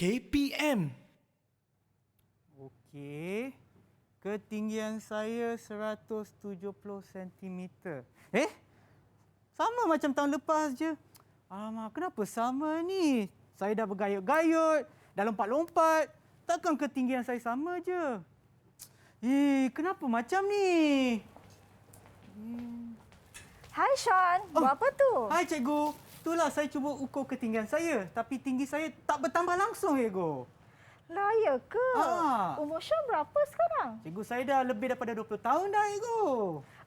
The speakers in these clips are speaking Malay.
KPM. Okey. Ketinggian saya 170 cm. Sama macam tahun lepas je. Alamak, kenapa sama ni? Saya dah bergayut-gayut, dah lompat-lompat. Takkan ketinggian saya sama je? Kenapa macam ni? Hai Sean, buat apa tu? Hai cikgu. Itulah saya cuba ukur ketinggian saya. Tapi tinggi saya tak bertambah langsung, cikgu. Lah ya ke? Umur Sean berapa sekarang? Cikgu, saya dah lebih daripada 20 tahun dah, cikgu.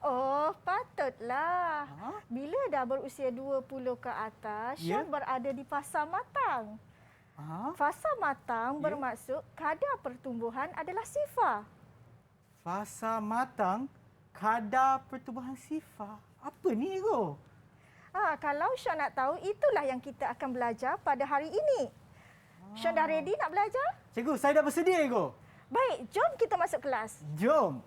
Oh, patutlah. Bila dah berusia 20 ke atas, Sean berada di fasa matang. Fasa matang bermaksud kadar pertumbuhan adalah sifar. Fasa matang, kadar pertumbuhan sifar. Apa ni, cikgu? Kalau Sean nak tahu, itulah yang kita akan belajar pada hari ini. Sean dah ready nak belajar? Cikgu, saya dah bersedia, cikgu. Baik, jom kita masuk kelas. Jom.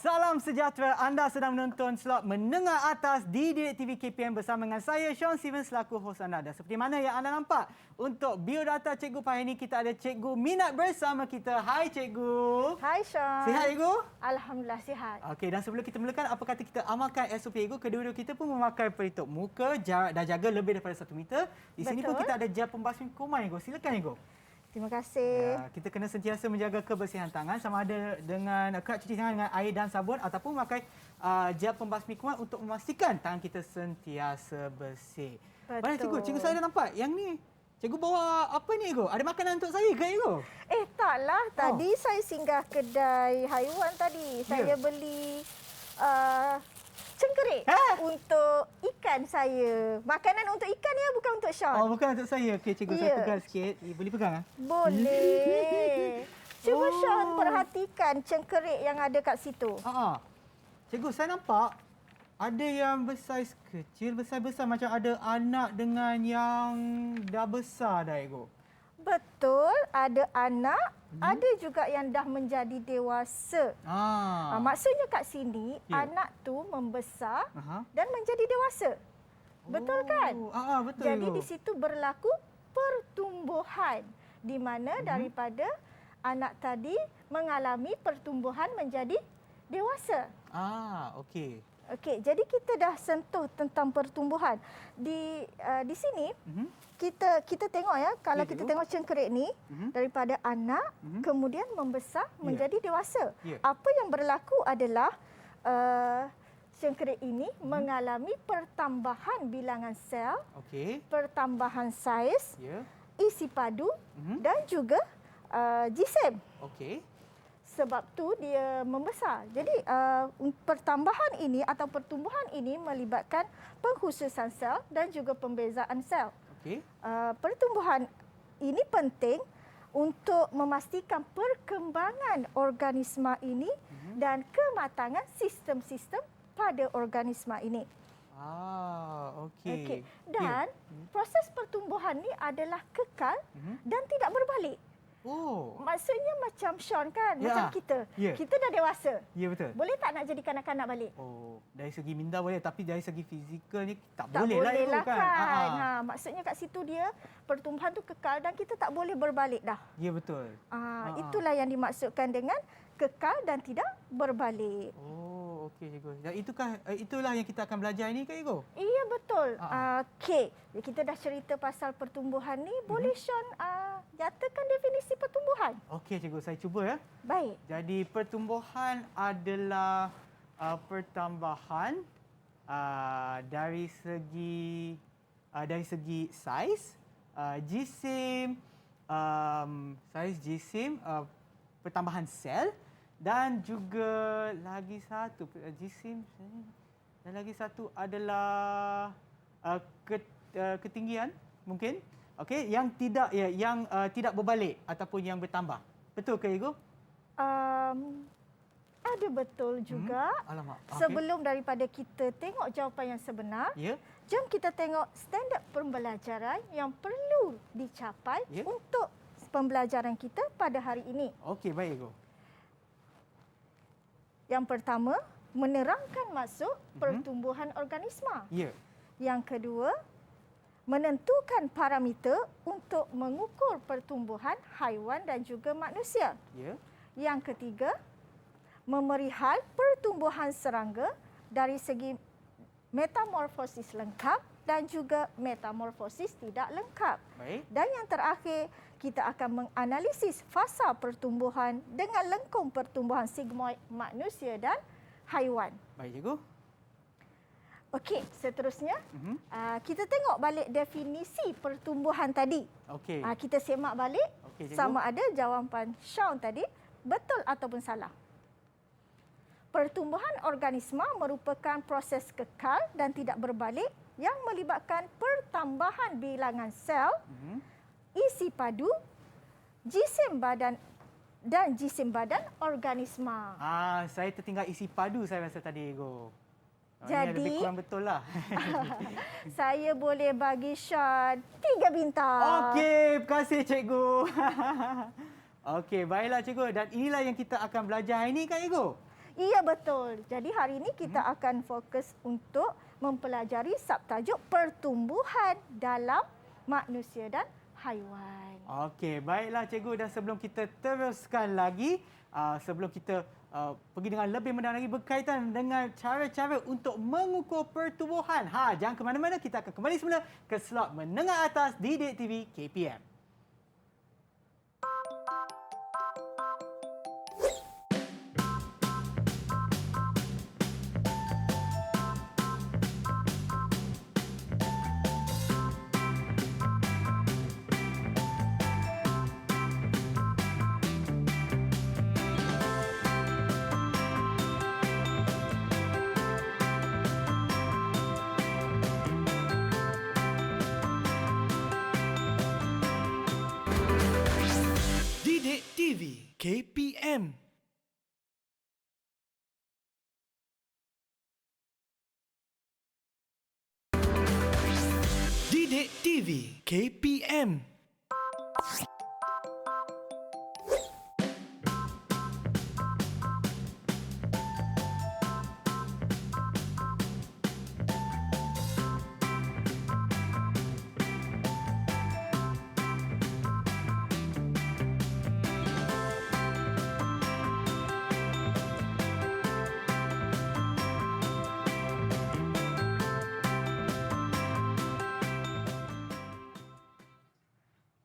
Salam sejahtera, anda sedang menonton slot Menengah Atas di Didik TV KPM bersama dengan saya, Sean Steven, selaku hos anda. Dan seperti mana yang anda nampak, untuk biodata cikgu pagi ini kita ada Cikgu Minat bersama kita. Hai cikgu. Hai Sean. Sihat cikgu? Alhamdulillah sihat. Okey, dan sebelum kita mulakan, apa kata kita amalkan SOP cikgu? Kedua-dua kita pun memakai pelitup muka, jarak dah jaga lebih daripada 1 meter. Di sini pun kita ada gel pembasmi kuman cikgu. Silakan cikgu. Terima kasih. Kita kena sentiasa menjaga kebersihan tangan, sama ada dengan kerap cuci tangan dengan air dan sabun ataupun memakai gel pembasmi kuman untuk memastikan tangan kita sentiasa bersih. Betul. Baik cikgu, cikgu saya dah nampak. Yang ni, cikgu bawa apa ni cikgu? Ada makanan untuk saya ke cikgu? Taklah. Tadi saya singgah kedai haiwan tadi. Saya beli cengkerik untuk ikan saya. Makanan untuk ikan ya, bukan untuk Sean. Oh, bukan untuk saya. Okey, cikgu saya pegang sikit. Boleh pegang ah? Boleh. Cuba Sean perhatikan cengkerik yang ada kat situ. Cikgu, saya nampak ada yang bersaiz kecil, besar-besar, macam ada anak dengan yang dah besar dah, cikgu. Betul, ada anak, ada juga yang dah menjadi dewasa. Maksudnya kat sini, anak tu membesar dan menjadi dewasa. Betul kan? Betul. Jadi di situ berlaku pertumbuhan, di mana daripada anak tadi mengalami pertumbuhan menjadi dewasa. Okey. Okey, jadi kita dah sentuh tentang pertumbuhan. Di sini kita tengok ya, kalau kita tengok cengkerik ni daripada anak kemudian membesar menjadi dewasa. Apa yang berlaku adalah cengkerik ini mengalami pertambahan bilangan sel, pertambahan saiz, isi padu dan juga jisim. Okey. Sebab tu dia membesar. Jadi pertambahan ini atau pertumbuhan ini melibatkan pengkhususan sel dan juga pembezaan sel. Pertumbuhan ini penting untuk memastikan perkembangan organisma ini dan kematangan sistem-sistem pada organisma ini. Okey. Dan proses pertumbuhan ni adalah kekal dan tidak berbalik. Maksudnya macam Sean kan, macam kita. Kita dah dewasa. Ya, betul. Boleh tak nak jadi kanak-kanak balik? Dari segi minda boleh, tapi dari segi fizikal ni tak boleh lah kan. Maksudnya kat situ dia pertumbuhan tu kekal dan kita tak boleh berbalik dah. Ya, betul. Itulah yang dimaksudkan dengan kekal dan tidak berbalik. Okey cikgu. Dan itulah yang kita akan belajar ini ke cikgu? Iya, betul. Okey. Kita dah cerita pasal pertumbuhan ni. Boleh Sean nyatakan definisi pertumbuhan? Okey cikgu, saya cuba ya. Baik. Jadi pertumbuhan adalah pertambahan dari segi saiz, jisim, pertambahan sel dan juga lagi satu jisim dan lagi satu adalah ketinggian mungkin Okey, yang tidak tidak berbalik ataupun yang bertambah. Betul ke Ego? Ada betul juga. Alamak. Okey. Sebelum daripada kita tengok jawapan yang sebenar, Ya. jom kita tengok standard pembelajaran yang perlu dicapai untuk pembelajaran kita pada hari ini. Okey, baik Ego. Yang pertama, menerangkan maksud pertumbuhan organisma. Ya. Yang kedua, menentukan parameter untuk mengukur pertumbuhan haiwan dan juga manusia. Ya. Yang ketiga, memerihal pertumbuhan serangga dari segi metamorfosis lengkap dan juga metamorfosis tidak lengkap. Baik. Dan yang terakhir, kita akan menganalisis fasa pertumbuhan dengan lengkung pertumbuhan sigmoid manusia dan haiwan. Baik Cikgu. Okey, seterusnya kita tengok balik definisi pertumbuhan tadi. Okey. Kita semak balik Okey, Cikgu. sama ada jawapan Sean tadi betul ataupun salah. Pertumbuhan organisma merupakan proses kekal dan tidak berbalik yang melibatkan pertambahan bilangan sel, isi padu, jisim badan dan jisim badan organisma. Saya tertinggal isi padu saya rasa tadi Ego. Ini Jadi, lebih kurang betul lah. Saya boleh bagi Sean 3 bintang. Okey, terima kasih Cikgu. Okey, baiklah Cikgu. Dan inilah yang kita akan belajar hari ini kan Ego? Iya betul. Jadi hari ini kita akan fokus untuk mempelajari subtajuk pertumbuhan dalam manusia dan haiwan. Okey, baiklah Cikgu. Dan sebelum kita teruskan lagi, sebelum kita pergi dengan lebih mendalam lagi berkaitan dengan cara-cara untuk mengukur pertumbuhan. Jangan ke mana-mana, kita akan kembali semula ke slot menengah atas Didik TV KPM. Didik TV KPM. Didik TV KPM.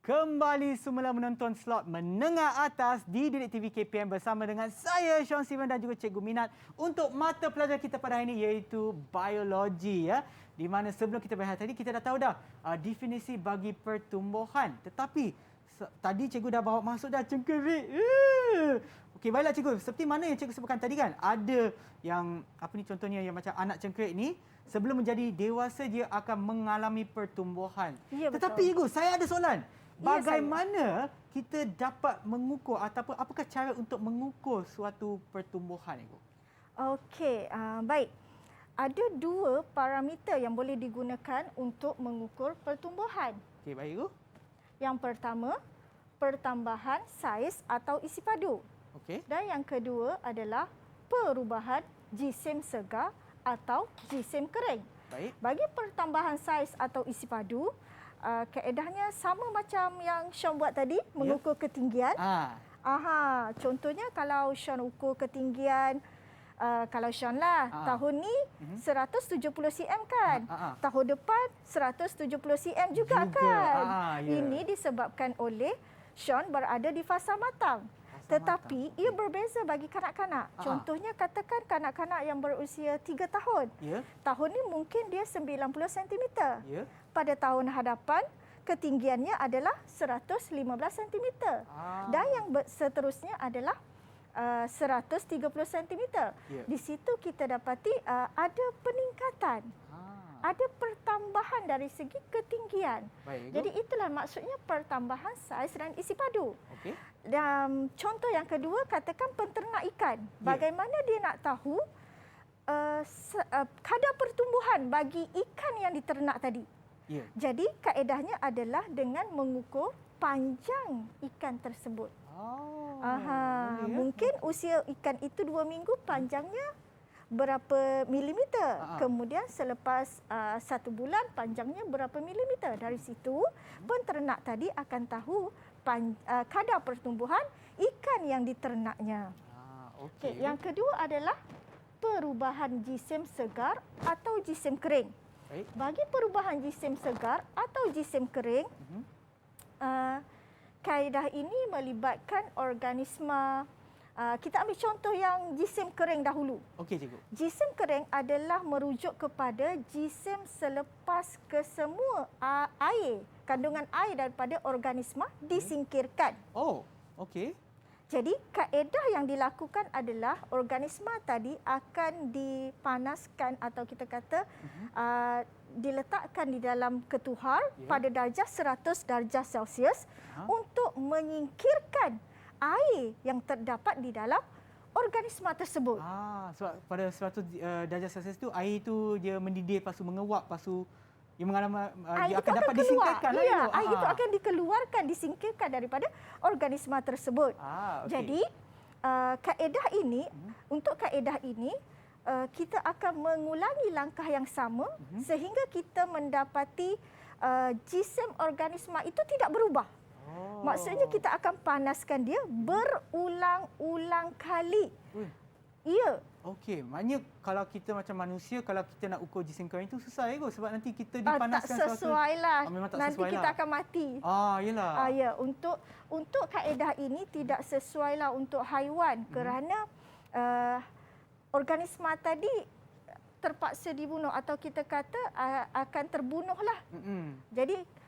Kembali semula menonton slot menengah atas di Didik TV KPM bersama dengan saya Sean Steven dan juga Cikgu Minat untuk mata pelajaran kita pada hari ini iaitu biologi ya. Di mana sebelum kita berehat tadi kita dah tahu dah definisi bagi pertumbuhan. Tetapi tadi Cikgu dah bawa masuk dah cengkerik. Okey, baiklah Cikgu. Seperti mana yang Cikgu sebutkan tadi kan, ada yang apa ni contohnya yang macam anak cengkerik ni sebelum menjadi dewasa dia akan mengalami pertumbuhan. Ya, betul. Tetapi Cikgu, saya ada soalan. Ya, Bagaimana kita dapat mengukur ataupun apakah cara untuk mengukur suatu pertumbuhan Ibu? Okey, baik. Ada 2 parameter yang boleh digunakan untuk mengukur pertumbuhan. Okey, baik Ibu. Yang pertama, pertambahan saiz atau isi padu. Okey. Dan yang kedua adalah perubahan jisim segar atau jisim kering. Baik. Bagi pertambahan saiz atau isi padu, kaedahnya sama macam yang Sean buat tadi, mengukur ketinggian. Contohnya kalau Sean ukur ketinggian, kalau Sean lah, tahun ni 170 cm kan? Tahun depan 170 cm juga kan? Ini disebabkan oleh Sean berada di fasa matang. Tetapi ia berbeza bagi kanak-kanak. Contohnya katakan kanak-kanak yang berusia 3 tahun. Tahun ni mungkin dia 90 cm. Pada tahun hadapan ketinggiannya adalah 115 cm. Dan yang seterusnya adalah 130 cm. Di situ kita dapati ada peningkatan. ada pertambahan dari segi ketinggian. Baik, Jadi itulah maksudnya pertambahan saiz dan isi padu. okey. Dan contoh yang kedua, katakan penternak ikan. Bagaimana dia nak tahu kadar pertumbuhan bagi ikan yang diternak tadi. Ya. Jadi kaedahnya adalah dengan mengukur panjang ikan tersebut. Oh. Aha, boleh, ya? mungkin usia ikan itu 2 minggu, panjangnya berapa milimeter. Kemudian selepas 1 bulan, panjangnya berapa milimeter. Dari situ, penternak tadi akan tahu kadar pertumbuhan ikan yang diternaknya. Okey. Yang kedua adalah perubahan jisim segar atau jisim kering. Baik. Bagi perubahan jisim segar atau jisim kering, kaedah ini melibatkan organisma. Kita ambil contoh yang jisim kering dahulu. Okey, cikgu. Jisim kering adalah merujuk kepada jisim selepas kesemua air, kandungan air daripada organisma disingkirkan. Oh, okey. Jadi kaedah yang dilakukan adalah organisma tadi akan dipanaskan atau kita kata diletakkan di dalam ketuhar pada darjah 100 darjah Celsius untuk menyingkirkan air yang terdapat di dalam organisma tersebut. Sebab pada 100 darjah Celsius tu air tu dia mendidih, lepas tu menguap, lepas tu dia mengalami dia akan dapat disingkirkan lah. Ya, air itu akan dikeluarkan, disingkirkan daripada organisma tersebut. Okay. Jadi kaedah ini, untuk kaedah ini kita akan mengulangi langkah yang sama sehingga kita mendapati jisim organisma itu tidak berubah. Maksudnya kita akan panaskan dia berulang-ulang kali. Ya. Okey, maknanya kalau kita macam manusia, kalau kita nak ukur jisim kering itu susah kot sebab nanti kita dipanaskan tak sesuai lah. Memang tak Nanti sesuai kita lah. akan mati. Yelah. Ya, untuk kaedah ini tidak sesuai lah untuk haiwan kerana organisma tadi terpaksa dibunuh atau kita kata akan terbunuh lah. Jadi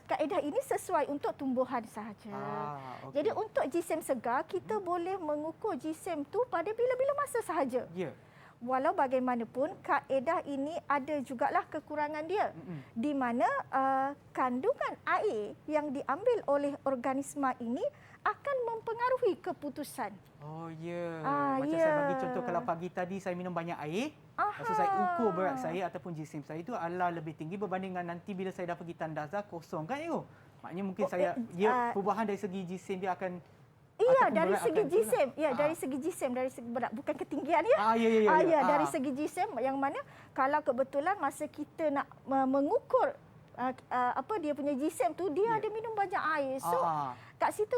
kaedah ini sesuai untuk tumbuhan sahaja. Okay. Jadi untuk jisim segar, kita boleh mengukur jisim tu pada bila-bila masa sahaja. Ya. Walau bagaimanapun, kaedah ini ada jugalah kekurangan dia. Di mana kandungan air yang diambil oleh organisma ini akan mempengaruhi keputusan. Oh ya. Macam saya bagi contoh, kalau pagi tadi saya minum banyak air, maksud saya ukur berat saya ataupun jisim saya itu adalah lebih tinggi berbandingkan nanti bila saya dah pergi tandazah kosong kan itu. Maknanya mungkin perubahan dari segi jisim dia akan dari segi jisim. Dari segi jisim, dari segi berat, bukan ketinggian ya. Dari segi jisim yang mana kalau kebetulan masa kita nak mengukur dia punya jisim tu, dia ada minum banyak air. So kat situ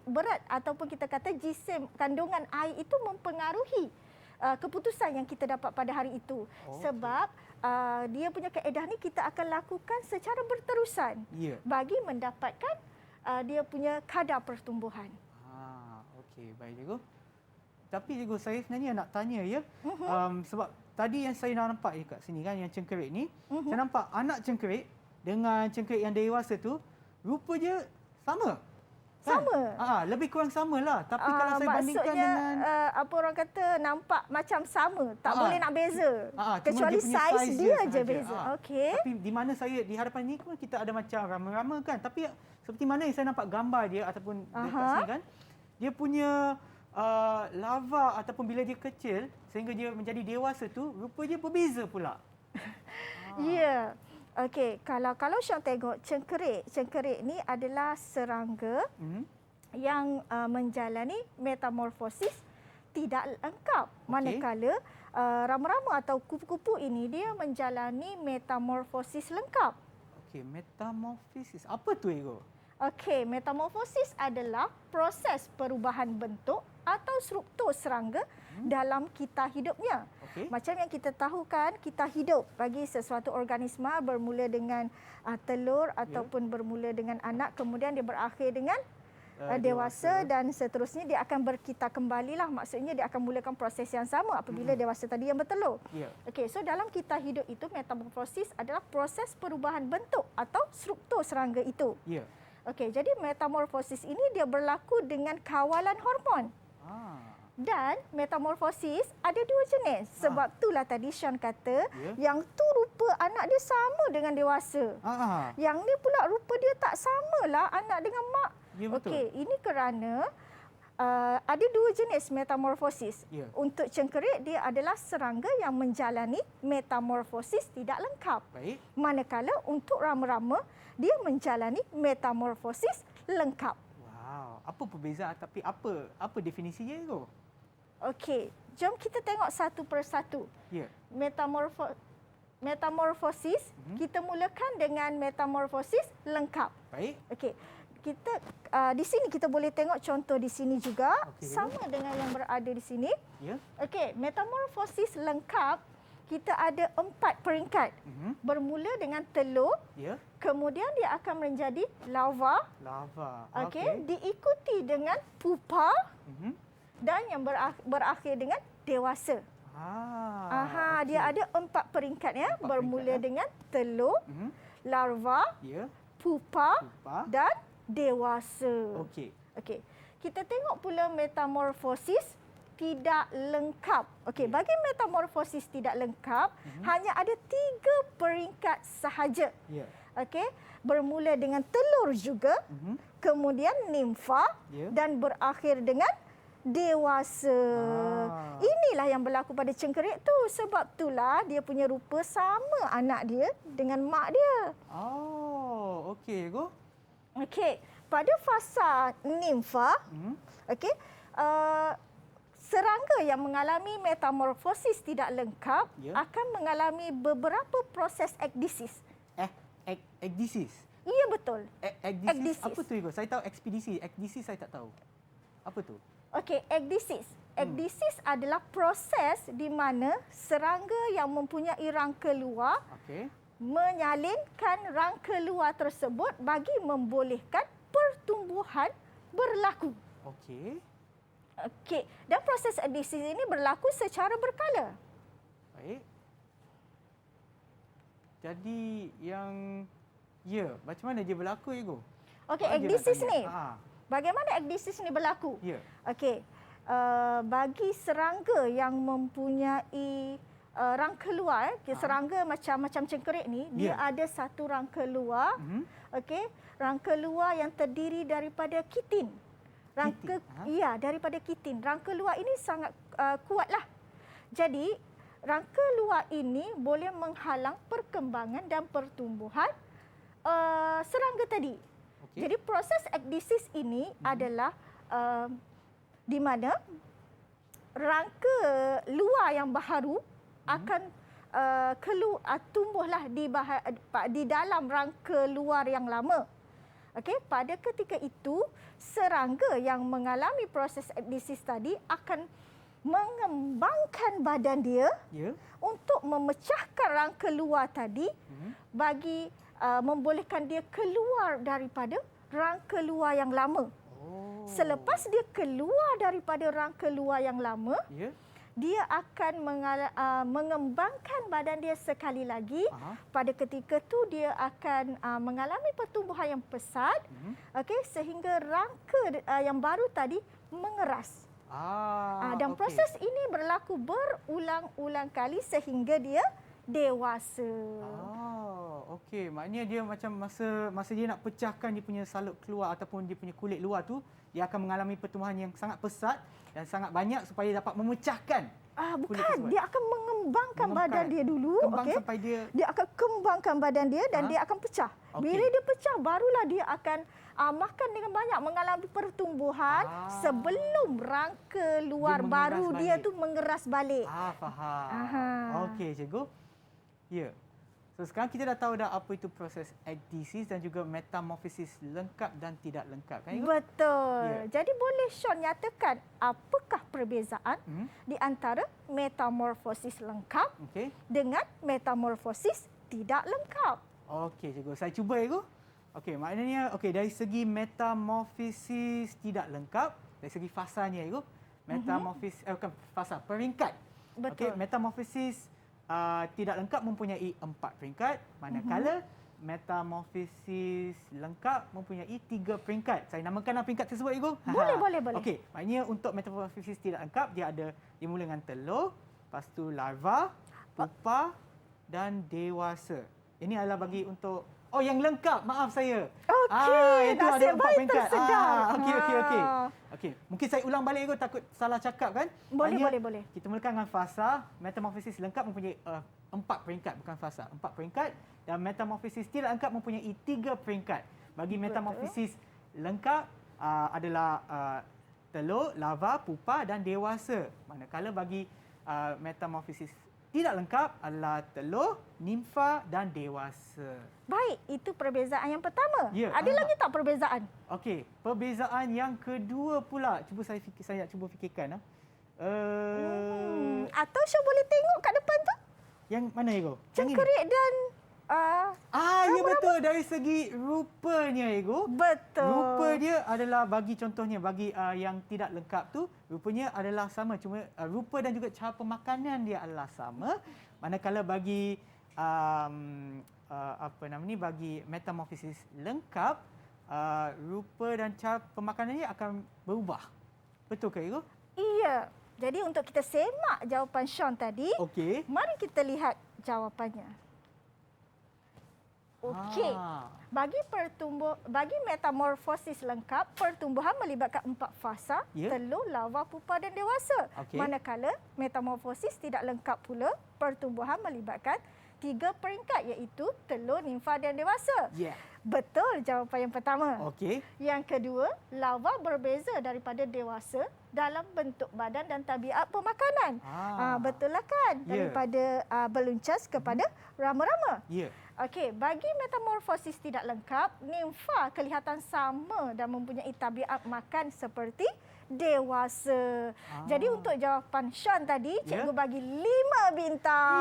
berat ataupun kita kata jisim, kandungan air itu mempengaruhi keputusan yang kita dapat pada hari itu. Sebab dia punya kaedah ni kita akan lakukan secara berterusan bagi mendapatkan dia punya kadar pertumbuhan. Okey, baik cikgu. Tapi cikgu, saya sebenarnya nak tanya ya. Sebab tadi yang saya nampak kat sini kan, yang cengkerik ni, saya nampak anak cengkerik dengan cengkerik yang dewasa tu rupa dia sama. Sama. Lebih kurang sama lah. Tapi kalau saya bandingkan dengan apa orang kata, nampak macam sama, tak boleh nak beza. Kecuali dia punya saiz dia je sahaja. beza. Okey. Tapi di mana saya di hadapan ni pun kita ada macam rama-rama kan. Tapi seperti mana yang saya nampak gambar dia ataupun dekat sini kan, dia punya lava ataupun bila dia kecil sehingga dia menjadi dewasa tu, rupa dia berbeza pula. Ya. Okey, kalau Syam tengok cengkerik ni adalah serangga yang menjalani metamorfosis tidak lengkap. Manakala rama-rama atau kupu-kupu ini dia menjalani metamorfosis lengkap. Okey, metamorfosis. Apa tu Ego? Okey, metamorfosis adalah proses perubahan bentuk atau struktur serangga dalam kita hidupnya. Macam yang kita tahu kan, kita hidup bagi sesuatu organisma bermula dengan telur ataupun bermula dengan anak, kemudian dia berakhir dengan dewasa dan seterusnya dia akan berkita kembalilah. Maksudnya dia akan mulakan proses yang sama apabila dewasa tadi yang bertelur. Okey, so dalam kita hidup itu metamorfosis adalah proses perubahan bentuk atau struktur serangga itu. Okey, jadi metamorfosis ini dia berlaku dengan kawalan hormon. Dan metamorfosis ada dua jenis. Sebab itulah tadi Sean kata yang tu rupa anak dia sama dengan dewasa. Yang ni pula rupa dia tak samalah anak dengan mak. Ya, betul. Okey, ini kerana ada dua jenis metamorfosis. Untuk cengkerik, dia adalah serangga yang menjalani metamorfosis tidak lengkap. Baik. Manakala untuk rama-rama, dia menjalani metamorfosis lengkap. Wow, apa perbezaan tapi apa definisinya itu? Okey, jom kita tengok satu persatu. Ya. Metamorfosis, kita mulakan dengan metamorfosis lengkap. Baik. Okey, kita di sini kita boleh tengok contoh di sini juga, sama dengan yang berada di sini. Ya. Okey, metamorfosis lengkap kita ada 4 peringkat. Bermula dengan telur, kemudian dia akan menjadi larva. Okey, diikuti dengan pupa dan yang berakhir dengan dewasa. Dia ada 4 peringkat ya, bermula dengan telur, larva, pupa dan dewasa. Okey. Okey. Kita tengok pula metamorfosis tidak lengkap. Okey, bagi metamorfosis tidak lengkap hanya ada 3 peringkat sahaja. Okey, bermula dengan telur juga, kemudian nimfa dan berakhir dengan dewasa. Inilah yang berlaku pada cengkerik tu. Sebab itulah dia punya rupa sama anak dia dengan mak dia. Okey, go. Okey, pada fasa nimfa, okey, serangga yang mengalami metamorfosis tidak lengkap akan mengalami beberapa proses ekdisis. Ekdisis? Ya, betul. Ekdisis. Apa tu, Igo? Saya tahu ekspedisi. Ekdisis saya tak tahu. Apa tu? Okey, ekdisis. Ekdisis adalah proses di mana serangga yang mempunyai rangka luar menyalinkan rangka luar tersebut bagi membolehkan pertumbuhan berlaku. Okey, dan proses ekdisis ini berlaku secara berkala. Baik. Jadi macam mana dia berlaku, Igo? Okey, ekdisis ni. Bagaimana ekdisis ni berlaku? Okey. Bagi serangga yang mempunyai rangka luar, serangga macam cengkerik ni, dia ada satu rangka luar. Okey, rangka luar yang terdiri daripada kitin. Daripada kitin. Rangka luar ini sangat kuatlah. Jadi, rangka luar ini boleh menghalang perkembangan dan pertumbuhan serangga tadi. Jadi proses ekdisis ini adalah di mana rangka luar yang baharu akan tumbuhlah di dalam rangka luar yang lama. Okey, pada ketika itu serangga yang mengalami proses ekdisis tadi akan mengembangkan badan dia untuk memecahkan rangka luar tadi bagi membolehkan dia keluar daripada rangka luar yang lama. Selepas dia keluar daripada rangka luar yang lama, dia akan mengembangkan badan dia sekali lagi. Pada ketika itu dia akan mengalami pertumbuhan yang pesat, sehingga rangka yang baru tadi mengeras. Dan proses ini berlaku berulang-ulang kali sehingga dia dewasa. Okey, maknanya dia macam masa dia nak pecahkan dia punya salut keluar ataupun dia punya kulit luar tu, dia akan mengalami pertumbuhan yang sangat pesat dan sangat banyak supaya dapat memecahkan. Bukan, dia akan mengembangkan badan dia dulu. Sampai dia akan kembangkan badan dia dan dia akan pecah. Bila dia pecah, barulah dia akan makan dengan banyak, mengalami pertumbuhan sebelum rangka luar baru dia tu mengeras balik. Faham. Okey, cikgu. Ya. So sekarang kita dah tahu dah apa itu proses ekdisis dan juga metamorfosis lengkap dan tidak lengkap, kan? Betul. Jadi boleh Sean nyatakan apakah perbezaan di antara metamorfosis lengkap dengan metamorfosis tidak lengkap? Okey, cikgu. Saya cuba, cikgu. Okey, maknanya dari segi metamorfosis tidak lengkap, dari segi fasanya, cikgu. Metamorfosis bukan fasa, peringkat. Betul. Metamorfosis tidak lengkap mempunyai 4 peringkat, manakala metamorfosis lengkap mempunyai 3 peringkat. Saya namakan peringkat tersebut, Ibu. Boleh. Okey, maknanya untuk metamorfosis tidak lengkap, dia mula dengan telur, lepas tu larva, pupa dan dewasa. Ini adalah bagi untuk yang lengkap. Maaf saya. Okey, itu ada nasib 4 baik peringkat. tersedar. Okey. Mungkin saya ulang balik, Ibu, takut salah cakap kan? Boleh. Kita mulakan dengan fasa. Metamorfosis lengkap mempunyai 4 peringkat, bukan fasa. 4 peringkat. Dan metamorfosis tidak lengkap mempunyai 3 peringkat. Bagi metamorfosis lengkap adalah telur, larva, pupa dan dewasa. Manakala bagi metamorfosis tidak lengkap adalah telur, nimfa dan dewasa. Baik, itu perbezaan yang pertama. Ya, Ada lagi tak perbezaan? Okey, perbezaan yang kedua pula. Cuba saya nak cuba fikirkan. Atau Syah boleh tengok kat depan tu? Yang mana, Ego? Cengkerik dan... Ya betul. Dari segi rupanya, Ego. Betul. Rupa dia adalah bagi contohnya, bagi yang tidak lengkap tu, rupanya adalah sama. Cuma rupa dan juga cara pemakanan dia adalah sama. Manakala bagi bagi metamorfosis lengkap, rupa dan cara pemakanan dia akan berubah. Betul ke, Ego? Iya. Jadi untuk kita semak jawapan Sean tadi, Okey. mari kita lihat jawapannya. Okey. Bagi metamorfosis lengkap, pertumbuhan melibatkan 4 fasa, telur, larva, pupa dan dewasa. Okey. Manakala metamorfosis tidak lengkap pula, pertumbuhan melibatkan 3 peringkat iaitu telur, nimfa dan dewasa. Betul jawapan yang pertama. Okey. Yang kedua, larva berbeza daripada dewasa dalam bentuk badan dan tabiat pemakanan. Betul lah kan? Daripada beluncas kepada rama-rama. Okey, bagi metamorfosis tidak lengkap, nimfa kelihatan sama dan mempunyai tabiat makan seperti dewasa. Jadi untuk jawapan Sean tadi, cikgu bagi 5 bintang.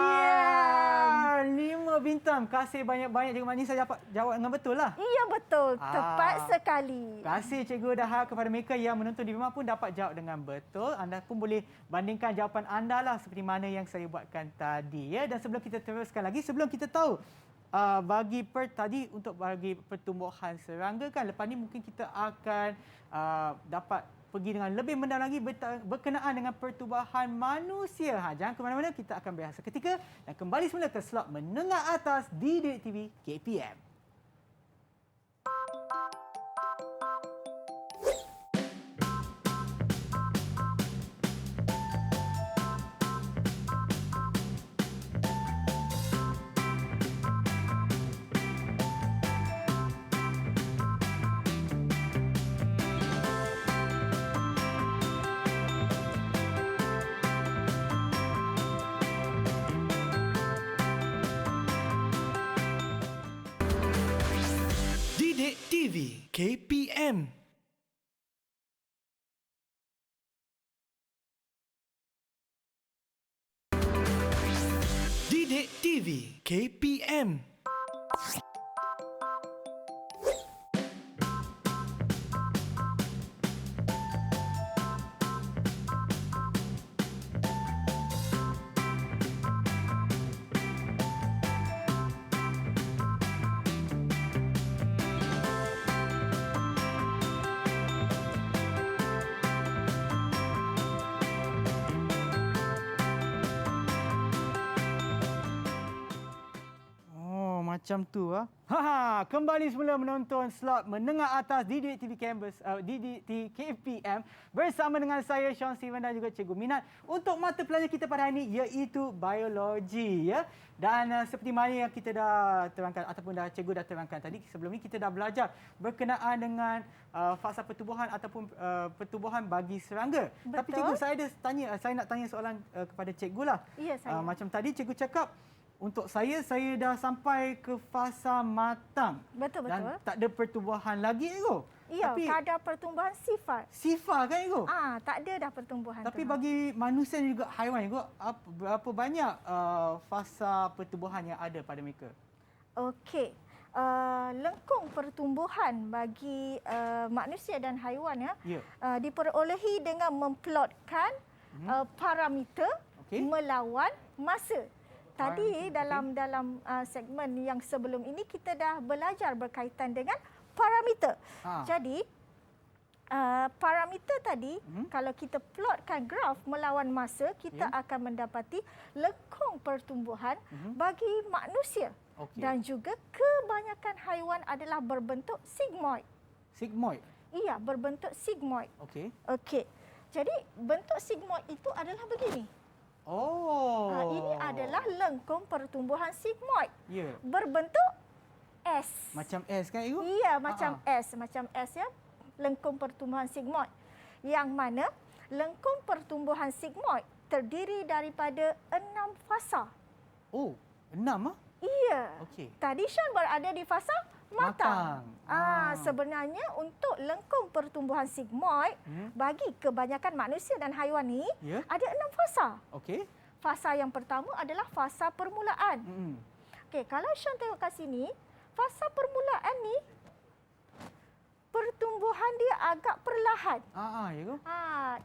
5 bintang. Kasih banyak-banyak, cikgu. Maknanya saya dapat jawab dengan betul lah. Iya, betul. Tepat sekali. Kasih cikgu dah kepada mereka yang menonton di rumah pun dapat jawab dengan betul. Anda pun boleh bandingkan jawapan anda lah seperti mana yang saya buatkan tadi. Dan sebelum kita teruskan lagi, sebelum kita tahu tadi untuk bagi pertumbuhan serangga kan, lepas ni mungkin kita akan dapat pergi dengan lebih mendalam lagi berkenaan dengan pertubuhan manusia. Jangan ke mana-mana, kita akan berehat seketika dan kembali semula ke slot menengah atas di Didik TV KPM. Didik TV KPM. Didik TV KPM. Macam tu kembali semula menonton slot menengah atas Didik TV KPM bersama dengan saya Sean Steven dan juga Cikgu Minat untuk mata pelajaran kita pada hari ini iaitu biologi Dan seperti mana yang kita dah terangkan ataupun cikgu dah terangkan tadi, sebelum ini kita dah belajar berkenaan dengan fasa pertubuhan ataupun pertubuhan bagi serangga. Betul. Tapi cikgu, saya nak tanya soalan kepada cikgu lah. Ya, saya. Macam tadi cikgu cakap, untuk saya dah sampai ke fasa matang. Betul. Dan tak ada pertumbuhan lagi, Ego. Ya, tapi kadar pertumbuhan sifar. Sifar kan, Ego? Tak ada dah pertumbuhan. Tapi tu. bagi manusia dan juga haiwan, Ego, berapa banyak fasa pertumbuhan yang ada pada mereka? Okey. Lengkung pertumbuhan bagi manusia dan haiwan diperolehi dengan memplotkan parameter melawan masa. Okey. Tadi dalam segmen yang sebelum ini kita dah belajar berkaitan dengan parameter. Jadi parameter tadi kalau kita plotkan graf melawan masa, kita akan mendapati lekung pertumbuhan bagi manusia dan juga kebanyakan haiwan adalah berbentuk sigmoid. Sigmoid. Iya, berbentuk sigmoid. Okey. Okey. Jadi bentuk sigmoid itu adalah begini. Oh. Ini adalah lengkung pertumbuhan sigmoid. Ya. Berbentuk S. Macam S kan, Ibu? Iya, macam S. Macam S ya. Lengkung pertumbuhan sigmoid. Yang mana lengkung pertumbuhan sigmoid terdiri daripada 6 fasa. Oh, 6 ah? Iya. Okey. Tadi Sean berada di fasa matang. Matang. Sebenarnya untuk lengkung pertumbuhan sigmoid bagi kebanyakan manusia dan haiwan ni ada 6 fasa. Okey. Fasa yang pertama adalah fasa permulaan. Okey, kalau Sean tengok kat sini, fasa permulaan ni pertumbuhan dia agak perlahan. Ya ke?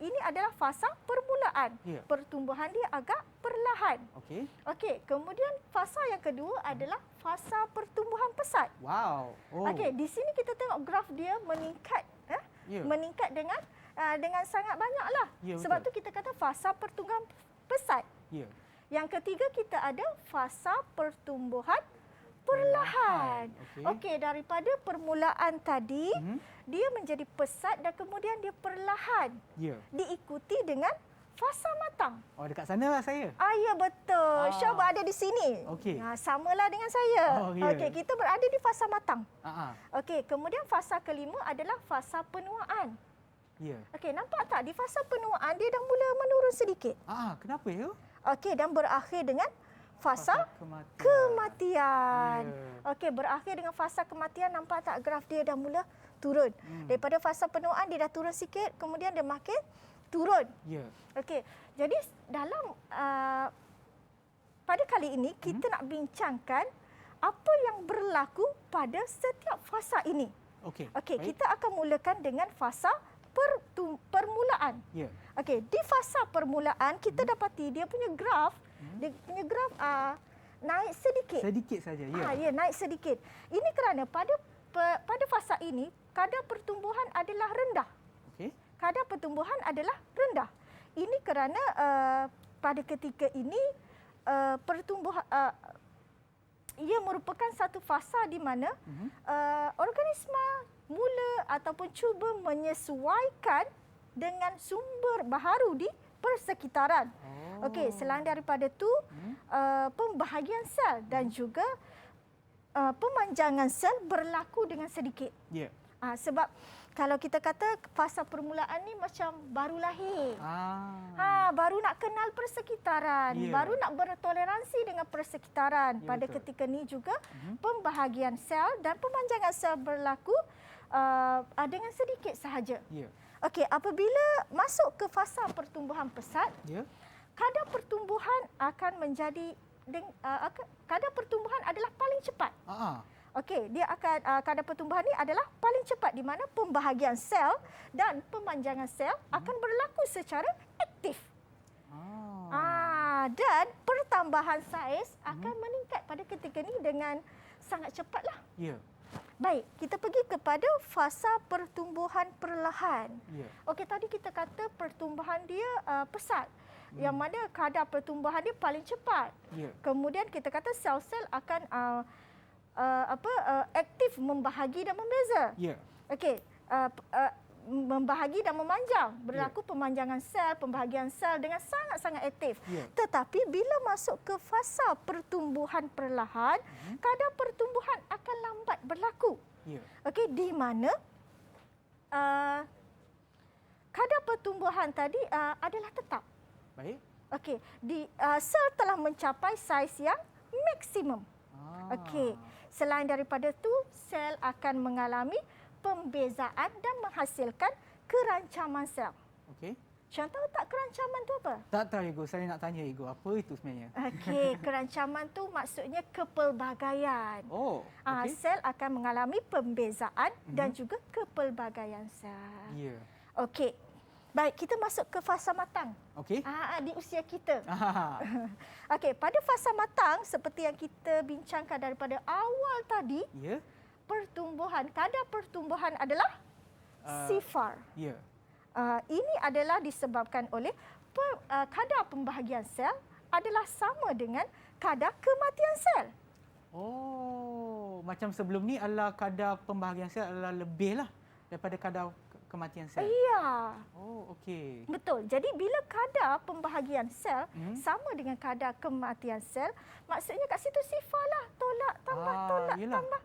Ini adalah fasa permulaan. Ya. Pertumbuhan dia agak perlahan. Okey. Okey, kemudian fasa yang kedua adalah fasa pertumbuhan pesat. Wow. Oh. Okey, di sini kita tengok graf dia meningkat, Ya. meningkat dengan sangat banyaklah. Ya, Sebab tu betul. kita kata fasa pertumbuhan pesat. Ya. Yang ketiga kita ada fasa pertumbuhan perlahan. Okey, daripada permulaan tadi dia menjadi pesat dan kemudian dia perlahan. Ya. Diikuti dengan fasa matang. Oh, dekat sana lah saya. Ya betul. Syah berada di sini. Okey. Samalah dengan saya. Oh, ya. Okey, kita berada di fasa matang. Ah. Okey, kemudian fasa kelima adalah fasa penuaan. Ya. Okey, nampak tak di fasa penuaan dia dah mula menurun sedikit. Kenapa ya? Okey, dan berakhir dengan fasa kematian. kematian. Ya. Okey, berakhir dengan fasa kematian, nampak tak graf dia dah mula turun. Daripada fasa penuaan dia dah turun sikit, kemudian dia makin turun. Ya. Okey, jadi dalam pada kali ini kita nak bincangkan apa yang berlaku pada setiap fasa ini. Okey. Okey, Baik. kita akan mulakan dengan fasa permulaan. Ya. Okey, di fasa permulaan kita dapati dia punya graf, naik sedikit. Sedikit saja, ya. Ya, naik sedikit. Ini kerana pada fasa ini kadar pertumbuhan adalah rendah. Okey. Kadar pertumbuhan adalah rendah. Ini kerana pada ketika ini pertumbuhan ia merupakan satu fasa di mana organisma mula ataupun cuba menyesuaikan dengan sumber baharu di persekitaran. Okey, selain daripada itu pembahagian sel dan juga pemanjangan sel berlaku dengan sedikit. Ya. Sebab kalau kita kata fasa permulaan ni macam baru lahir. Baru nak kenal persekitaran, baru nak bertoleransi dengan persekitaran. Ya, Pada betul. ketika ni juga pembahagian sel dan pemanjangan sel berlaku dengan sedikit sahaja. Ya. Okey, apabila masuk ke fasa pertumbuhan pesat, Ya. kadar pertumbuhan akan menjadi kadar pertumbuhan adalah paling cepat. Okey, dia akan kadar pertumbuhan ini adalah paling cepat di mana pembahagian sel dan pemanjangan sel akan berlaku secara aktif. Dan pertambahan saiz akan meningkat pada ketika ini dengan sangat cepatlah. Ya. Baik, kita pergi kepada fasa pertumbuhan perlahan. Ya. Okey, tadi kita kata pertumbuhan dia pesat. Yang mana kadar pertumbuhan dia paling cepat. Ya. Kemudian kita kata sel-sel akan aktif membahagi dan membeza. Ya. Okey, membahagi dan memanjang. Berlaku pemanjangan sel, pembahagian sel dengan sangat-sangat aktif. Ya. Tetapi bila masuk ke fasa pertumbuhan perlahan, kadar pertumbuhan akan lambat berlaku. Ya. Okey, di mana kadar pertumbuhan tadi adalah tetap. Baik. Okey, sel telah mencapai saiz yang maksimum. Okey, selain daripada itu, sel akan mengalami pembezaan dan menghasilkan kerancaman sel. Okey. Syah tahu tak kerancaman tu apa? Tak tahu, Ibu. Saya nak tanya, Ibu. Apa itu sebenarnya? Okey, kerancaman tu maksudnya kepelbagaian. Oh, okey. Sel akan mengalami pembezaan dan juga kepelbagaian sel. Ya. Okey. Baik, kita masuk ke fasa matang. Okey. Di usia kita. Ah, Okey, pada fasa matang seperti yang kita bincangkan daripada awal tadi, ya. kadar pertumbuhan adalah sifar. Ya. Ini adalah disebabkan oleh kadar pembahagian sel adalah sama dengan kadar kematian sel. Oh, macam sebelum ni adalah kadar pembahagian sel adalah lebih lah daripada kadar kematian sel. Ya. Oh, okey. Betul. Jadi bila kadar pembahagian sel sama dengan kadar kematian sel, maksudnya kat situ sifar lah. Tolak, tambah, tolak, yelah. tambah.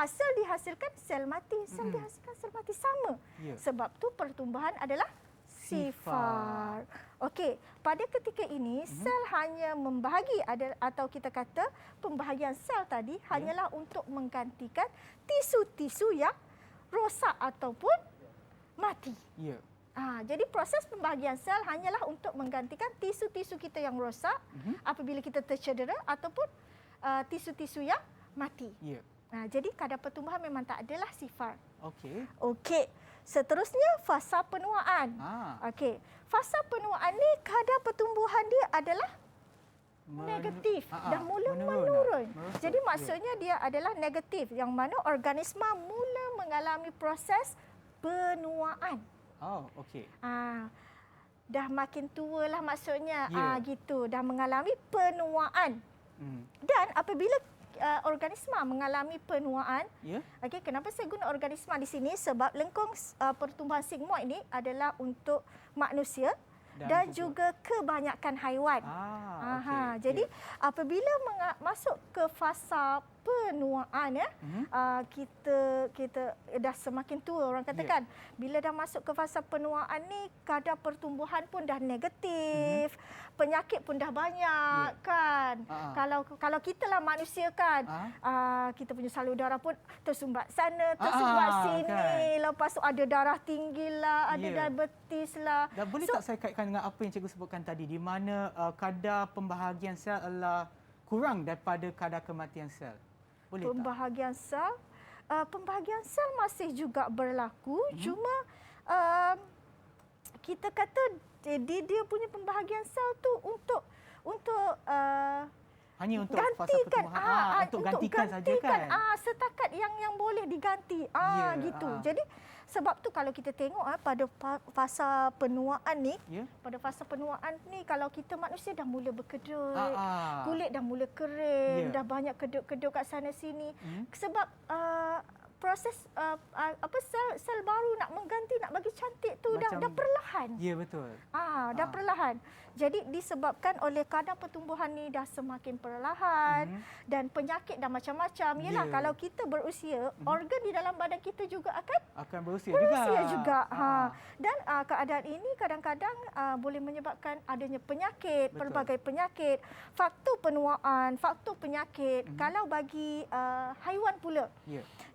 Sel dihasilkan, sel mati. Sel dihasilkan, sel mati. Sama. Ya. Sebab tu pertumbuhan adalah sifar. Okey, pada ketika ini sel hanya membahagi atau kita kata pembahagian sel tadi hanyalah untuk menggantikan tisu-tisu yang rosak ataupun mati. Ya. Jadi proses pembahagian sel hanyalah untuk menggantikan tisu-tisu kita yang rosak apabila kita tercedera ataupun tisu-tisu yang mati. Ya. Jadi kadar pertumbuhan memang tak adalah sifar. Okey. Okey. Seterusnya fasa penuaan. Okey. Fasa penuaan ni kadar pertumbuhan dia adalah negatif dah mula menurun. Jadi maksudnya dia adalah negatif yang mana organisma mula mengalami proses penuaan. Oh, okey. Dah makin tua lah maksudnya. Ya. Gitu, dah mengalami penuaan. Dan apabila organisma mengalami penuaan, Ya. okey, kenapa saya guna organisma di sini? Sebab lengkung pertumbuhan sigmoid ini adalah untuk manusia dan juga kebanyakan haiwan. Okey. Jadi apabila masuk ke fasa penuaan kita dah semakin tua orang katakan. Bila dah masuk ke fasa penuaan ni kadar pertumbuhan pun dah negatif. Penyakit pun dah banyak kan. Kalau kita lah manusia kan, kita punya salur darah pun tersumbat sana, tersumbat sini. Lepas tu ada darah tinggi lah, ada diabetes lah. Dan boleh tak saya kaitkan dengan apa yang cikgu sebutkan tadi di mana kadar pembahagian sel adalah kurang daripada kadar kematian sel? Boleh pembahagian sel masih juga berlaku, cuma kita kata dia punya pembahagian sel tu untuk hanya untuk fasa pertumbuhan, untuk gantikan saja kan? Setakat yang boleh diganti. Gitu. Jadi sebab tu kalau kita tengok pada fasa penuaan ni, pada fasa penuaan ni kalau kita manusia dah mula berkedut, kulit dah mula kering, dah banyak kedut-kedut kat sana sini. Sebab proses sel baru nak mengganti, nak bagi cantik tu dah perlahan. Ya, betul. Dah perlahan. Jadi disebabkan oleh kadar pertumbuhan ni dah semakin perlahan dan penyakit dah macam-macam. Yalah, kalau kita berusia, organ di dalam badan kita juga akan berusia juga. Dan keadaan ini kadang-kadang boleh menyebabkan adanya penyakit, pelbagai penyakit, faktor penuaan, faktor penyakit. Kalau bagi haiwan pula,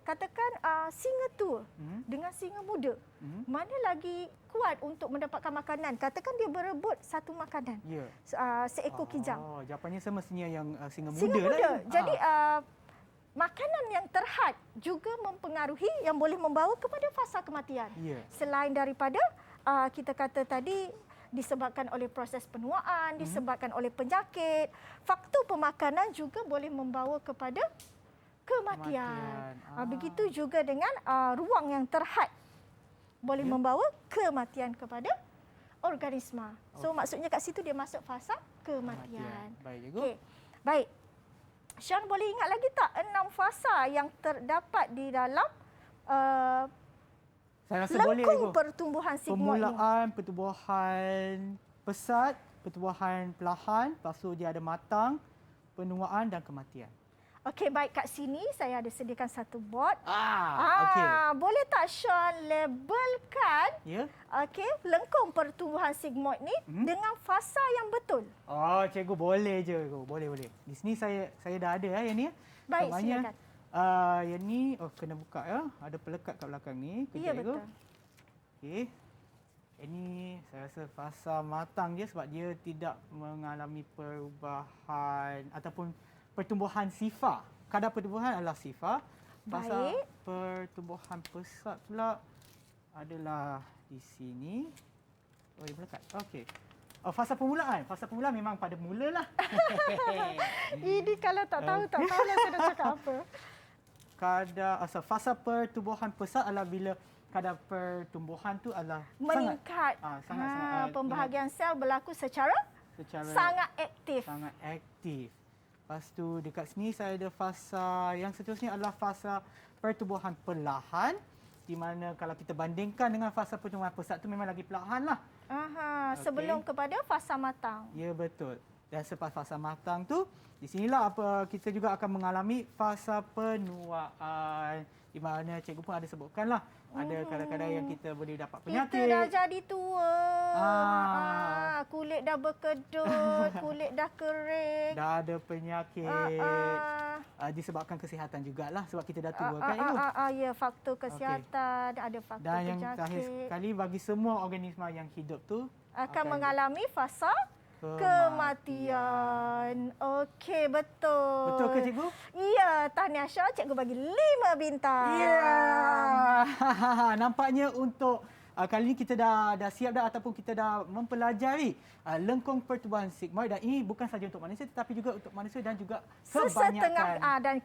katakan singa tua dengan singa muda, mana lagi kuat untuk mendapatkan makanan? Katakan dia berebut satu makanan, seekor kijang. Jawapannya semestinya yang singa muda. Singa muda. Lah. Jadi makanan yang terhad juga mempengaruhi yang boleh membawa kepada fasa kematian. Selain daripada kita kata tadi disebabkan oleh proses penuaan, disebabkan oleh penyakit, faktor pemakanan juga boleh membawa kepada kematian. Begitu juga dengan ruang yang terhad boleh membawa kematian kepada organisma. So maksudnya kat situ dia masuk fasa kematian. Baik, cikgu. Okey. Baik. Sean boleh ingat lagi tak 6 fasa yang terdapat di dalam saya rasa boleh, lengkung cikgu. pertumbuhan sigmoid ni? Permulaan pertumbuhan pesat, pertumbuhan perlahan, lepas tu dia ada matang, penuaan dan kematian. Okey, baik, kat sini saya ada sediakan satu board. Okey. Boleh tak Sean labelkan lengkung pertumbuhan sigmoid ni dengan fasa yang betul? Oh, cikgu boleh je, cikgu. Boleh. Di sini saya dah ada yang ni. Baik, Namanya, silakan. yang ni kena buka ya. Ada pelekat kat belakang ni. Ya, betul. Okey. Ini saya rasa fasa matang je sebab dia tidak mengalami perubahan ataupun pertumbuhan sifar. Kadar pertumbuhan adalah sifar. Fasa pertumbuhan pesat pula adalah di sini. Oh, dia melekat. Okey. Oh, fasa permulaan. Fasa permulaan memang pada mulalah. Ini kalau tak tahu, tak tahulah saya nak cakap apa. Fasa pertumbuhan pesat adalah bila kadar pertumbuhan tu adalah Meningkat. sangat Pembahagian sel berlaku secara sangat aktif. Sangat aktif. Lepas tu dekat sini saya ada fasa yang seterusnya adalah fasa pertumbuhan perlahan, di mana kalau kita bandingkan dengan fasa pertumbuhan pesat tu memang lagi perlahan lah. Sebelum kepada fasa matang. Ya, betul. Dan selepas fasa matang tu, di sinilah kita juga akan mengalami fasa penuaan, di mana cikgu pun ada sebutkan lah. Ada kadang-kadang yang kita boleh dapat penyakit. Kita dah jadi tua. Kulit dah berkedut, kulit dah kering. Dah ada penyakit. Disebabkan kesihatan jugalah sebab kita dah tua kan Ibu. Ya, faktor kesihatan, ada faktor Dan yang penyakit. terakhir sekali bagi semua organisma yang hidup tu akan mengalami fasa kematian. Okey, betul. Betul ke cikgu? Ya, tahniah Syah, cikgu bagi 5 bintang. Ya. Nampaknya untuk kali ini kita dah siap dah ataupun kita dah mempelajari lengkung pertumbuhan sigmoid, dan ini bukan saja untuk manusia tetapi juga untuk manusia dan juga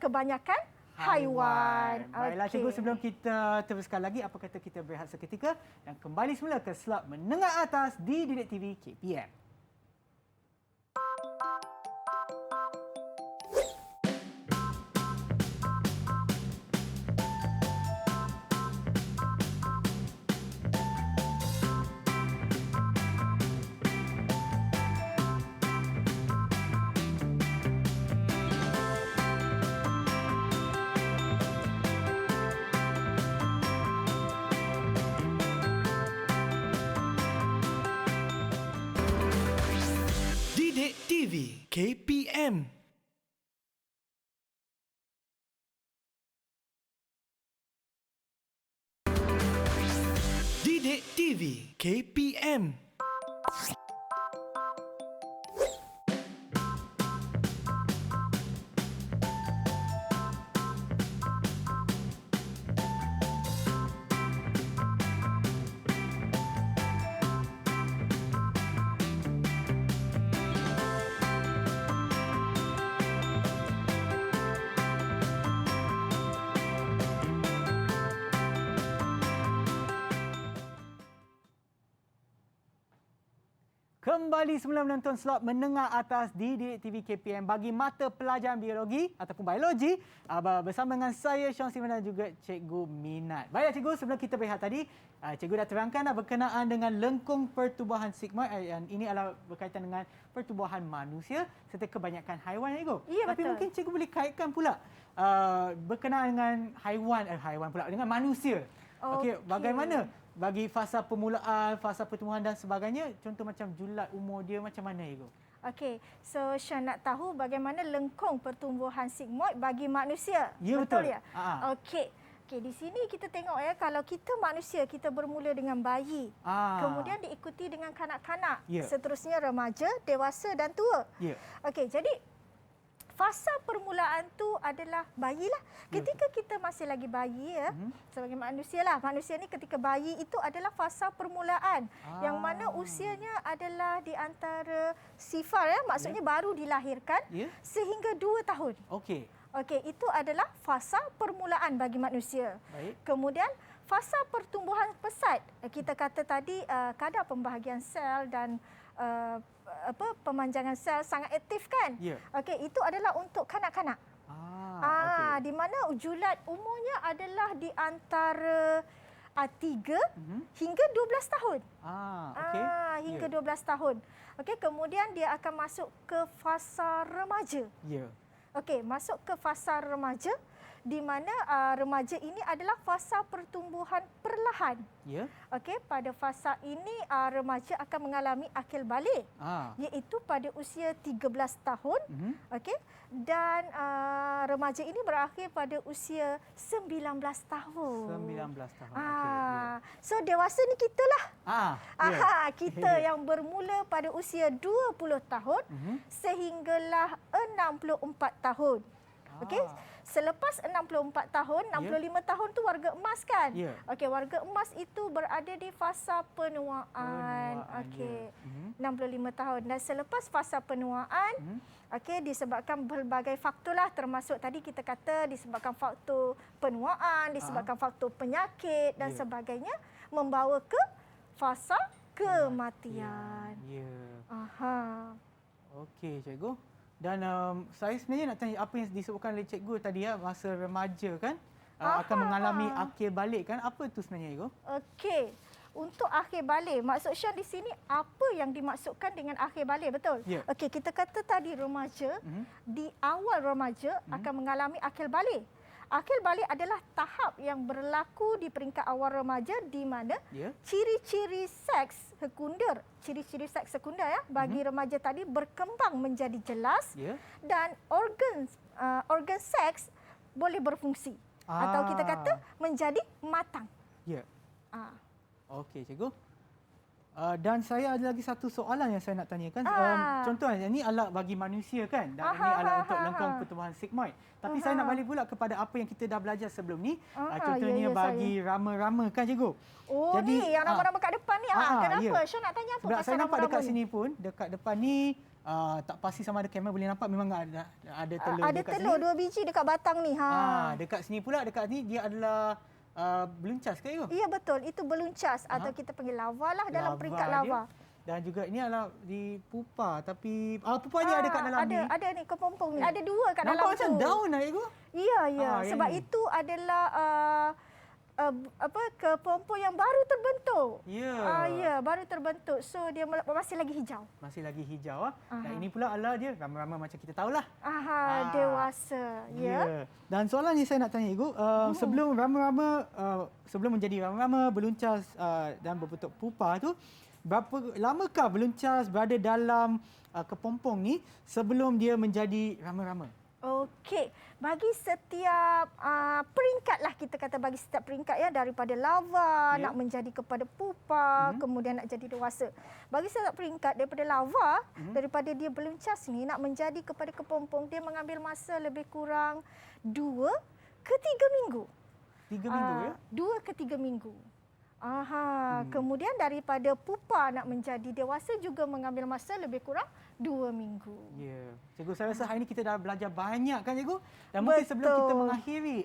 kebanyakan haiwan. Baiklah cikgu, sebelum kita teruskan lagi, apa kata kita berehat seketika dan kembali semula ke slot menengah atas di Didik TV KPM. Didik TV KPM. Didik TV KPM. Kembali semula menonton slot menengah atas di Didik TV KPM bagi mata pelajaran biologi ataupun biologi bersama dengan saya Sean Steven dan juga Cikgu Minat. Baiklah cikgu, sebelum kita berehat tadi, cikgu dah terangkan berkenaan dengan lengkung pertumbuhan sigmoid, dan ini adalah berkaitan dengan pertumbuhan manusia serta kebanyakan haiwan cikgu. Ya, tapi betul. mungkin cikgu boleh kaitkan pula berkenaan dengan haiwan pula dengan manusia. Okey, bagaimana bagi fasa permulaan, fasa pertumbuhan dan sebagainya, contoh macam julat umur dia macam mana Ibu? Okey, so Syah nak tahu bagaimana lengkung pertumbuhan sigmoid bagi manusia. Ya, betul. Ya? Okey. Okey, di sini kita tengok ya, kalau kita manusia, kita bermula dengan bayi. Kemudian diikuti dengan kanak-kanak. Ya. Seterusnya remaja, dewasa dan tua. Ya. Okey, jadi fasa permulaan tu adalah bayilah. Ketika kita masih lagi bayi ya, sebagai manusia lah. Manusia ni ketika bayi itu adalah fasa permulaan yang mana usianya adalah di antara sifar ya, maksudnya baru dilahirkan sehingga 2 tahun. Okey. Okey, itu adalah fasa permulaan bagi manusia. Baik. Kemudian fasa pertumbuhan pesat. Kita kata tadi kadar pembahagian sel dan pemanjangan sel sangat aktif kan? Ya. Okey, itu adalah untuk kanak-kanak. Okey. Di mana ujulat umurnya adalah di antara 3 hingga 12 tahun. Okey. Hingga 12 tahun. Okey, kemudian dia akan masuk ke fasa remaja. Ya. Okey, masuk ke fasa remaja di mana remaja ini adalah fasa pertumbuhan perlahan. Ya. Okey, pada fasa ini remaja akan mengalami akil balik, iaitu pada usia 13 tahun. Okey, dan remaja ini berakhir pada usia 19 tahun. 19 tahun. Okey. So dewasa ni kitalah. Ya. Kita yang bermula pada usia 20 tahun sehinggalah 64 tahun. Okey, selepas 64 tahun, 65 tahun tu warga emas kan? Ya. Okey, warga emas itu berada di fasa penuaan. Okey. 65 tahun dan selepas fasa penuaan, okey, disebabkan berbagai faktor lah, termasuk tadi kita kata disebabkan faktor penuaan, disebabkan faktor penyakit dan sebagainya, membawa ke fasa kematian. Ya. Aha. Okey, cikgu. Dan saya sebenarnya nak tanya apa yang disebutkan oleh cikgu tadi ya, masa remaja kan akan mengalami akhir balik kan? Apa itu sebenarnya, cikgu? Okey. Untuk akhir balik, maksud Sean di sini apa yang dimaksudkan dengan akhir balik, betul? Ya. Okey, kita kata tadi remaja, di awal remaja akan mengalami akhir balik. Akhir balik adalah tahap yang berlaku di peringkat awal remaja di mana ciri-ciri seks sekunder ya bagi remaja tadi berkembang menjadi jelas dan organ seks boleh berfungsi atau kita kata menjadi matang. Ya. Okey, cikgu. Dan saya ada lagi satu soalan yang saya nak tanyakan. Contohnya, ini alat bagi manusia kan? Dan ini alat untuk lengkung pertumbuhan sigmoid. Tapi saya nak balik pula kepada apa yang kita dah belajar sebelum ni. Contohnya bagi rama-rama kan, cikgu? Oh, jadi, ni yang rama-rama kat depan ni. Kenapa? Sean nak tanya apa sebab pasal saya nampak rama-rama dekat ni? sini pun, dekat depan ni, tak pasti sama ada kamera boleh nampak, memang ada telur ada dekat telur sini. 2 biji dekat batang ni. Dekat sini pula, dekat ni dia adalah beluncas ke, cikgu? Ya, betul. Itu beluncas atau kita panggil lava lah dalam peringkat lava. Dan juga ini adalah di pupa, tapi pupa ni ada kat dalam ni. Ada ni kepompong ni. Ada 2 kat dalam tu. Nampak macam daun lah, cikgu? Ya. Sebab ini. itu adalah kepompong yang baru terbentuk. Ya, baru terbentuk. So dia masih lagi hijau. Masih lagi hijau. Dan ini pula adalah dia rama-rama macam kita tahulah. Dewasa. Ya. Dan soalan yang saya nak tanya, Ibu, sebelum rama-rama, sebelum menjadi rama-rama, beluncas dan berbentuk pupa tu, berapa lamakah beluncas berada dalam kepompong ni sebelum dia menjadi rama-rama? Okey, bagi setiap peringkat lah, kita kata bagi setiap peringkat ya, daripada lava nak menjadi kepada pupa, kemudian nak jadi dewasa. Bagi setiap peringkat daripada lava, daripada dia beluncas ni nak menjadi kepada kepompong, dia mengambil masa lebih kurang 2 ke 3 minggu. 3 minggu ya? 2 ke 3 minggu. Kemudian daripada pupa nak menjadi dewasa juga mengambil masa lebih kurang 2 minggu. Ya. Cikgu, saya rasa hari ini kita dah belajar banyak kan, cikgu? Dan mungkin sebelum kita mengakhiri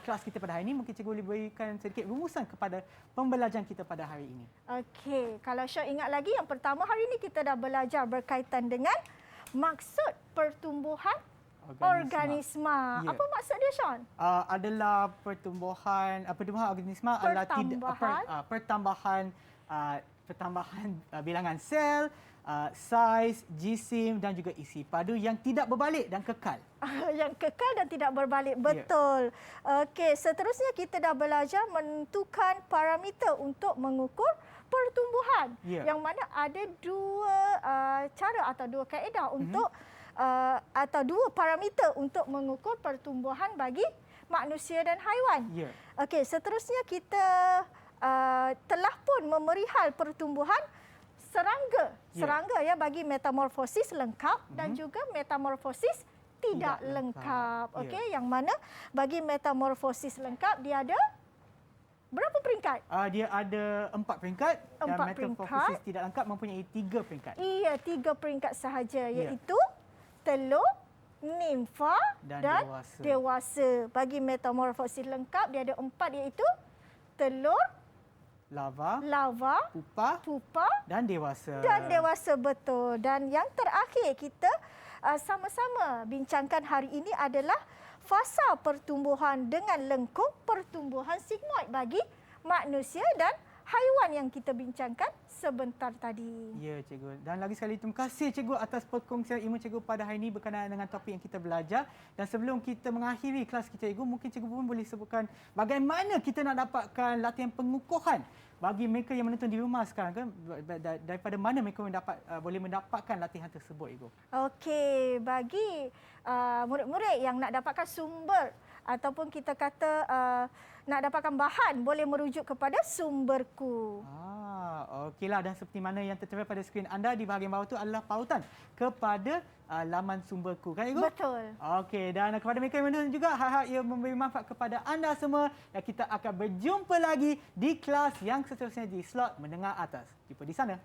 kelas kita pada hari ini, mungkin cikgu boleh berikan sedikit rumusan kepada pembelajaran kita pada hari ini. Okey, kalau Syah ingat lagi, yang pertama hari ini kita dah belajar berkaitan dengan maksud pertumbuhan organisma. Ya. Apa maksud dia, Sean? Adalah pertumbuhan organisma adalah pertambahan bilangan sel, saiz, jisim dan juga isi padu yang tidak berbalik dan kekal. Yang kekal dan tidak berbalik. Betul. Okey, seterusnya kita dah belajar menentukan parameter untuk mengukur pertumbuhan. Yang mana ada 2 cara atau 2 kaedah untuk atau 2 parameter untuk mengukur pertumbuhan bagi manusia dan haiwan. Okey, seterusnya kita telah pun memerihal pertumbuhan serangga ya, bagi metamorfosis lengkap dan juga metamorfosis tidak lengkap. Okey, yang mana bagi metamorfosis lengkap dia ada berapa peringkat? Dia ada 4 peringkat dan metamorfosis tidak lengkap mempunyai 3 peringkat. Iya, 3 peringkat sahaja, iaitu telur, nimfa dan dewasa. Bagi metamorfosis lengkap dia ada 4, iaitu telur, lava, pupa dan dewasa. Betul. Dan yang terakhir kita sama-sama bincangkan hari ini adalah fasa pertumbuhan dengan lengkung pertumbuhan sigmoid bagi manusia dan haiwan yang kita bincangkan sebentar tadi. Ya, cikgu. Dan lagi sekali terima kasih cikgu atas perkongsian ilmu cikgu pada hari ini berkenaan dengan topik yang kita belajar. Dan sebelum kita mengakhiri kelas kita, cikgu, mungkin cikgu pun boleh sebutkan bagaimana kita nak dapatkan latihan pengukuhan bagi mereka yang menonton di rumah sekarang, kan? Daripada mana mereka boleh mendapatkan latihan tersebut, cikgu? Okey, bagi murid-murid yang nak dapatkan sumber ataupun kita kata nak dapatkan bahan boleh merujuk kepada sumberku. Okeylah, dan seperti mana yang tertera pada skrin anda di bahagian bawah itu adalah pautan kepada laman sumberku. Kan, Ibu? Betul. Okey, dan kepada mereka yang menonton juga, harap ia memberi manfaat kepada anda semua. Dan kita akan berjumpa lagi di kelas yang seterusnya di slot menengah atas. Jumpa di sana.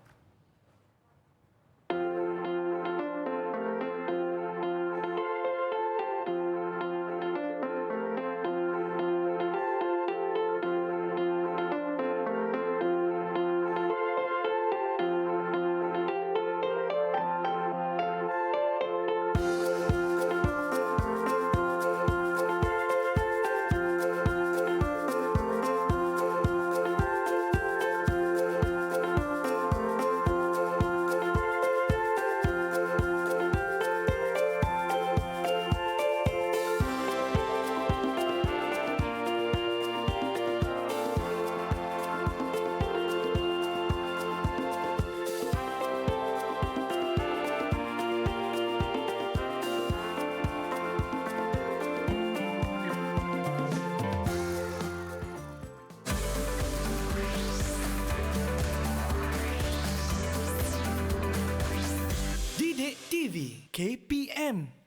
Didik TV KPM